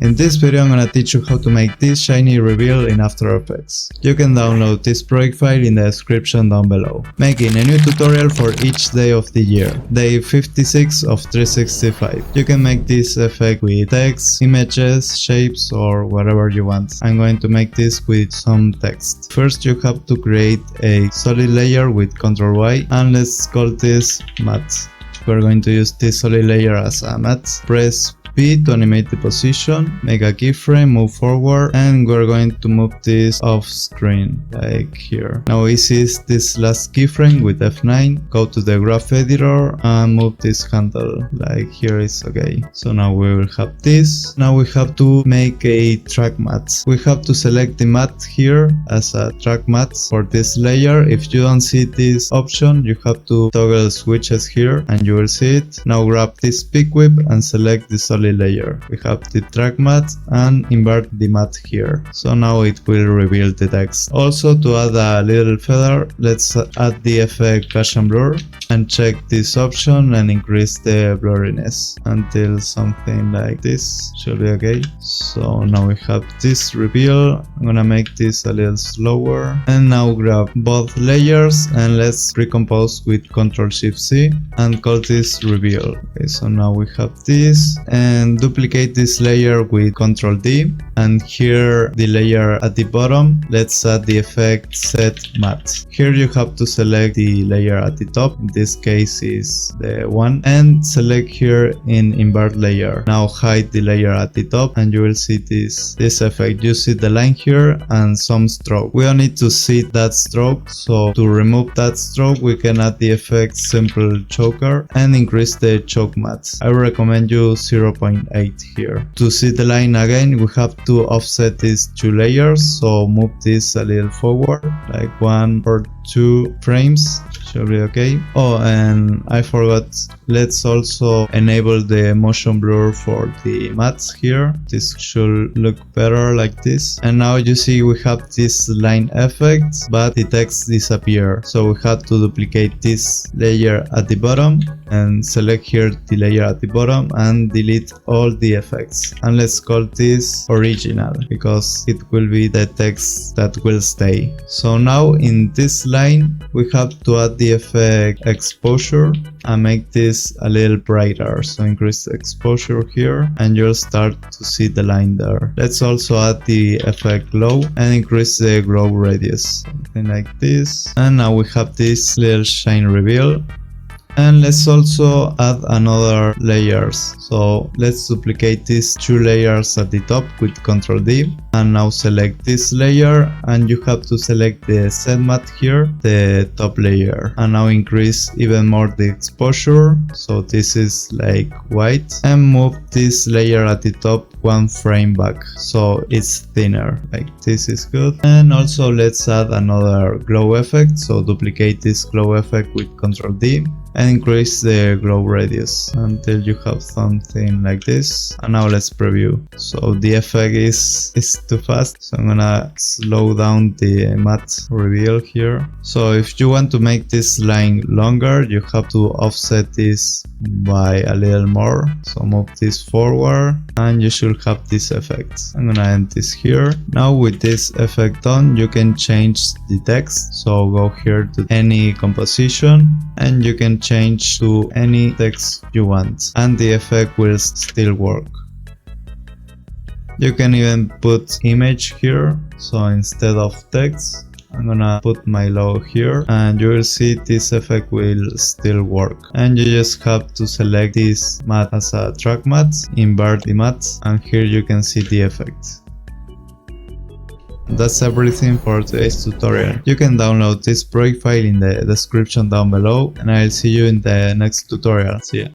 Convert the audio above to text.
In this video I'm gonna teach you how to make this shiny reveal in After Effects. You can download this project file in the description down below. Making a new tutorial for each day of the year, day 56 of 365. You can make this effect with text, images, shapes or whatever you want. I'm going to make this with some text. First you have to create a solid layer with Ctrl Y and let's call this matte. We're going to use this solid layer as a matte. Press P to animate the position, make a keyframe, move forward, and we're going to move this off screen, like here. Now we seize this last keyframe with F9, go to the graph editor and move this handle, like here is okay. So now we will have this. Now we have to make a track matte. We have to select the matte here as a track matte for this layer. If you don't see this option, you have to toggle switches here and you will see it. Now grab this pick whip and select the solid layer. We have the track matte and invert the matte here. So now it will reveal the text. Also, to add a little feather, let's add the effect Gaussian blur and check this option and increase the blurriness until something like this should be okay. So now we have this reveal. I'm gonna make this a little slower and now grab both layers and let's recompose with Ctrl+Shift+C and call this reveal. Okay, so now we have this and duplicate this layer with Ctrl+D and here the layer at the bottom, let's add the effect set matte. Here you have to select the layer at the top, in this case is the one, and select here in invert layer. Now hide the layer at the top and you will see this effect. You see the line here and some stroke. We don't need to see that stroke, so to remove that stroke we can add the effect simple choker and increase the choke matte. I recommend you 0.8 here. To see the line again we have to offset these two layers, so move this a little forward like 1 or 2 frames should be okay. Oh, and I forgot, let's also enable the motion blur for the mattes here. This should look better like this. And now you see we have this line effect but the text disappear, so we have to duplicate this layer at the bottom and select here the layer at the bottom and delete all the effects, and let's call this original because it will be the text that will stay. So now in this line we have to add the effect exposure and make this a little brighter, so increase the exposure here and you'll start to see the line there. Let's also add the effect glow and increase the glow radius, something like this. And now we have this little shine reveal. And let's also add another layers. So let's duplicate these two layers at the top with Ctrl+D and now select this layer and you have to select the set matte here, the top layer, and now increase even more the exposure, so this is like white, and move this layer at the top 1 frame back so it's thinner, like this is good. And also let's add another glow effect, so duplicate this glow effect with Ctrl+D and increase the glow radius until you have something like this. And now let's preview. So the effect is too fast, so I'm gonna slow down the matte reveal here. So if you want to make this line longer you have to offset this by a little more, so move this forward and you should have this effect. I'm gonna end this here. Now with this effect on you can change the text, so go here to any composition and you can change to any text you want and the effect will still work. You can even put image here, so instead of text I'm gonna put my logo here and you will see this effect will still work. And you just have to select this matte as a track matte, invert the matte, and here you can see the effect. That's everything for today's tutorial. You can download this project file in the description down below and I'll see you in the next tutorial. See ya.